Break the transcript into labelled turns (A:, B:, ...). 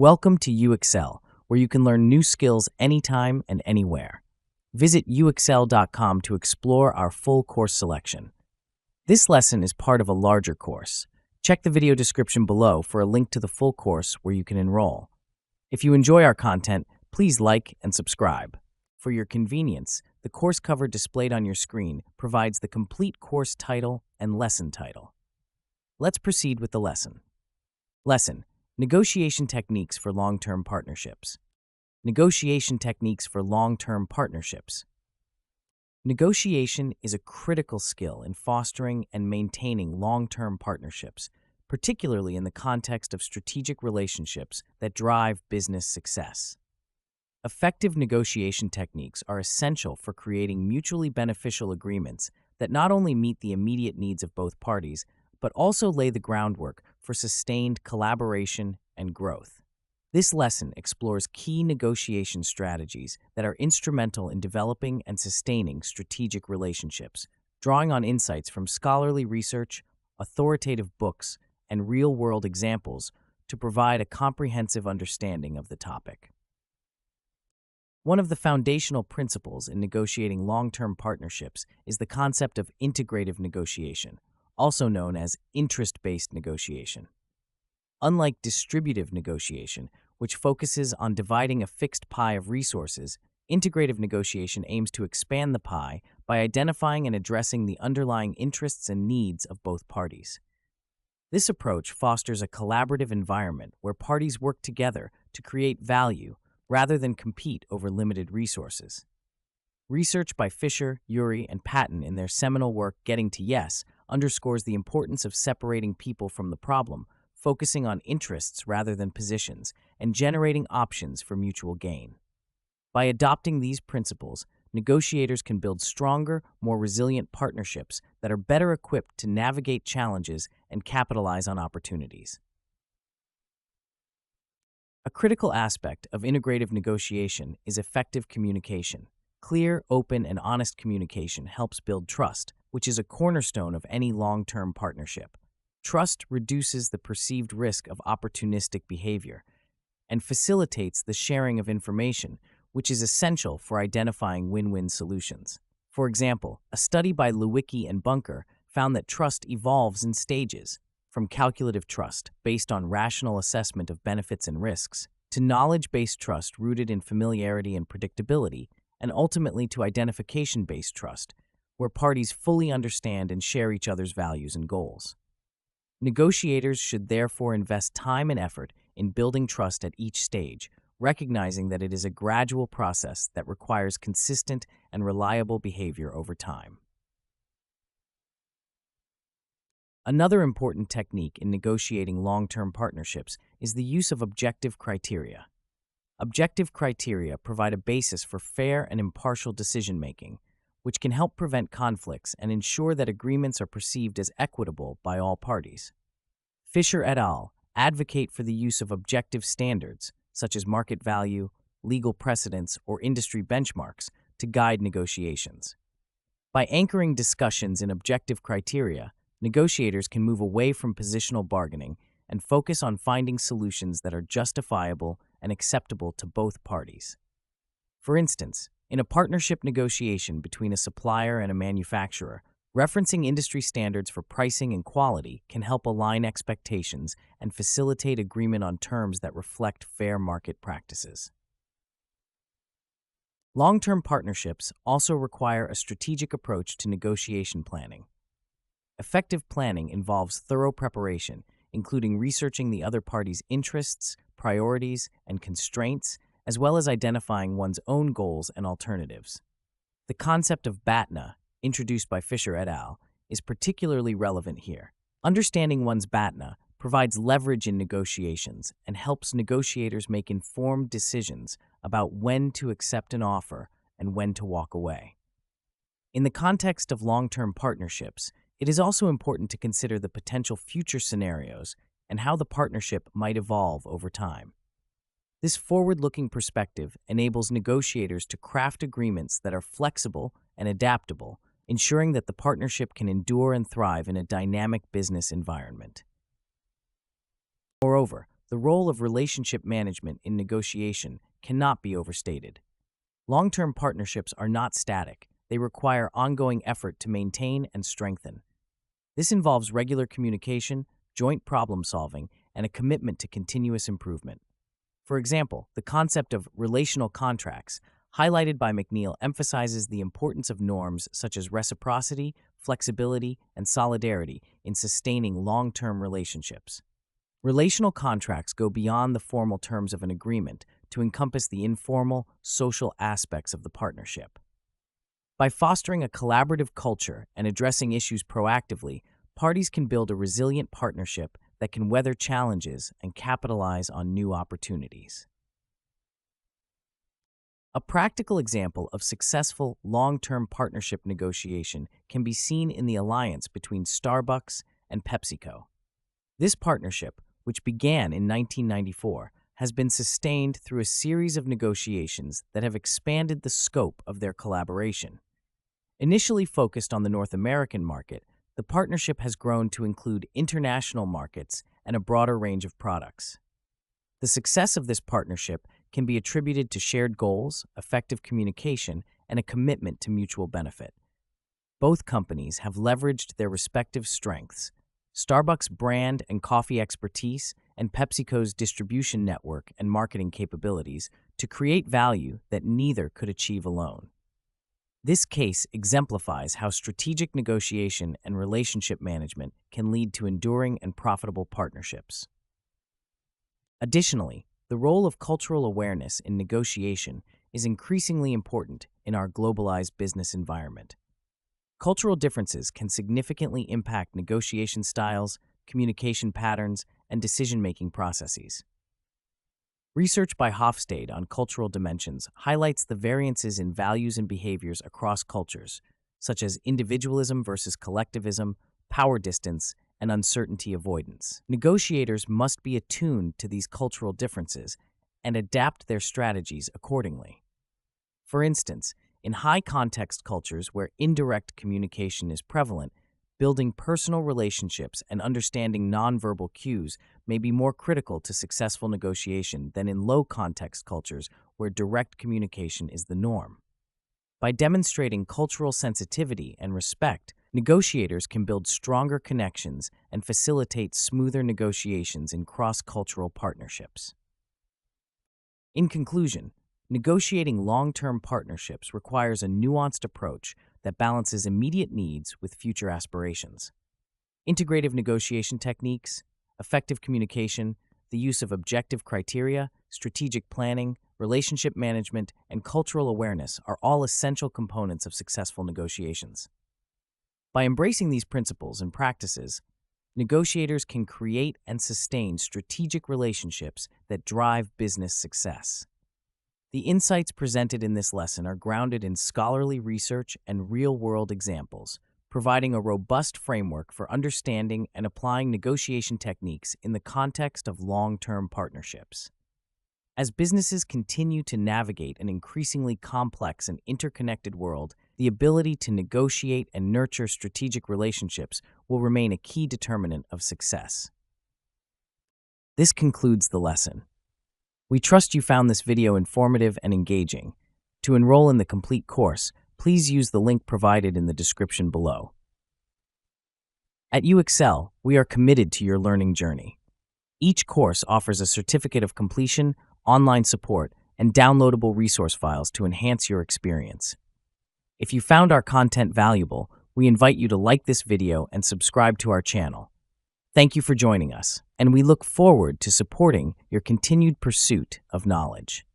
A: Welcome to UXL, where you can learn new skills anytime and anywhere. Visit uxl.com to explore our full course selection. This lesson is part of a larger course. Check the video description below for a link to the full course where you can enroll. If you enjoy our content, please like and subscribe. For your convenience, the course cover displayed on your screen provides the complete course title and lesson title. Let's proceed with the lesson. Lesson: Negotiation Techniques for Long-Term Partnerships. Negotiation Techniques for Long-Term Partnerships. Negotiation is a critical skill in fostering and maintaining long-term partnerships, particularly in the context of strategic relationships that drive business success. Effective negotiation techniques are essential for creating mutually beneficial agreements that not only meet the immediate needs of both parties, but also lay the groundwork for sustained collaboration and growth. This lesson explores key negotiation strategies that are instrumental in developing and sustaining strategic relationships, drawing on insights from scholarly research, authoritative books, and real-world examples to provide a comprehensive understanding of the topic. One of the foundational principles in negotiating long-term partnerships is the concept of integrative negotiation, also known as interest-based negotiation. Unlike distributive negotiation, which focuses on dividing a fixed pie of resources, integrative negotiation aims to expand the pie by identifying and addressing the underlying interests and needs of both parties. This approach fosters a collaborative environment where parties work together to create value rather than compete over limited resources. Research by Fisher, Urey, and Patton in their seminal work Getting to Yes underscores the importance of separating people from the problem, focusing on interests rather than positions, and generating options for mutual gain. By adopting these principles, negotiators can build stronger, more resilient partnerships that are better equipped to navigate challenges and capitalize on opportunities. A critical aspect of integrative negotiation is effective communication. Clear, open, and honest communication helps build trust, which is a cornerstone of any long-term partnership. Trust reduces the perceived risk of opportunistic behavior and facilitates the sharing of information, which is essential for identifying win-win solutions. For example, a study by Lewicki and Bunker found that trust evolves in stages, from calculative trust, based on rational assessment of benefits and risks, to knowledge-based trust rooted in familiarity and predictability, and ultimately to identification-based trust, where parties fully understand and share each other's values and goals. Negotiators should therefore invest time and effort in building trust at each stage, recognizing that it is a gradual process that requires consistent and reliable behavior over time. Another important technique in negotiating long-term partnerships is the use of objective criteria. Objective criteria provide a basis for fair and impartial decision-making, which can help prevent conflicts and ensure that agreements are perceived as equitable by all parties. Fisher et al. Advocate for the use of objective standards, such as market value, legal precedents, or industry benchmarks, to guide negotiations. By anchoring discussions in objective criteria, negotiators can move away from positional bargaining and focus on finding solutions that are justifiable and acceptable to both parties. For instance, in a partnership negotiation between a supplier and a manufacturer, referencing industry standards for pricing and quality can help align expectations and facilitate agreement on terms that reflect fair market practices. Long-term partnerships also require a strategic approach to negotiation planning. Effective planning involves thorough preparation, including researching the other party's interests, priorities, and constraints, as well as identifying one's own goals and alternatives. The concept of BATNA, introduced by Fisher et al., is particularly relevant here. Understanding one's BATNA provides leverage in negotiations and helps negotiators make informed decisions about when to accept an offer and when to walk away. In the context of long-term partnerships, it is also important to consider the potential future scenarios and how the partnership might evolve over time. This forward-looking perspective enables negotiators to craft agreements that are flexible and adaptable, ensuring that the partnership can endure and thrive in a dynamic business environment. Moreover, the role of relationship management in negotiation cannot be overstated. Long-term partnerships are not static. They require ongoing effort to maintain and strengthen. This involves regular communication, joint problem-solving, and a commitment to continuous improvement. For example, the concept of relational contracts, highlighted by McNeil, emphasizes the importance of norms such as reciprocity, flexibility, and solidarity in sustaining long-term relationships. Relational contracts go beyond the formal terms of an agreement to encompass the informal, social aspects of the partnership. By fostering a collaborative culture and addressing issues proactively, parties can build a resilient partnership that can weather challenges and capitalize on new opportunities. A practical example of successful long-term partnership negotiation can be seen in the alliance between Starbucks and PepsiCo. This partnership, which began in 1994, has been sustained through a series of negotiations that have expanded the scope of their collaboration. Initially focused on the North American market, the partnership has grown to include international markets and a broader range of products. The success of this partnership can be attributed to shared goals, effective communication, and a commitment to mutual benefit. Both companies have leveraged their respective strengths, Starbucks' brand and coffee expertise, and PepsiCo's distribution network and marketing capabilities, to create value that neither could achieve alone. This case exemplifies how strategic negotiation and relationship management can lead to enduring and profitable partnerships. Additionally, the role of cultural awareness in negotiation is increasingly important in our globalized business environment. Cultural differences can significantly impact negotiation styles, communication patterns, and decision-making processes. Research by Hofstede on cultural dimensions highlights the variances in values and behaviors across cultures, such as individualism versus collectivism, power distance, and uncertainty avoidance. Negotiators must be attuned to these cultural differences and adapt their strategies accordingly. For instance, in high-context cultures where indirect communication is prevalent, building personal relationships and understanding nonverbal cues may be more critical to successful negotiation than in low-context cultures where direct communication is the norm. By demonstrating cultural sensitivity and respect, negotiators can build stronger connections and facilitate smoother negotiations in cross-cultural partnerships. In conclusion, negotiating long-term partnerships requires a nuanced approach that balances immediate needs with future aspirations. Integrative negotiation techniques, effective communication, the use of objective criteria, strategic planning, relationship management, and cultural awareness are all essential components of successful negotiations. By embracing these principles and practices, negotiators can create and sustain strategic relationships that drive business success. The insights presented in this lesson are grounded in scholarly research and real-world examples, providing a robust framework for understanding and applying negotiation techniques in the context of long-term partnerships. As businesses continue to navigate an increasingly complex and interconnected world, the ability to negotiate and nurture strategic relationships will remain a key determinant of success. This concludes the lesson. We trust you found this video informative and engaging. To enroll in the complete course, please use the link provided in the description below. At UExcel, we are committed to your learning journey. Each course offers a certificate of completion, online support, and downloadable resource files to enhance your experience. If you found our content valuable, we invite you to like this video and subscribe to our channel. Thank you for joining us, and we look forward to supporting your continued pursuit of knowledge.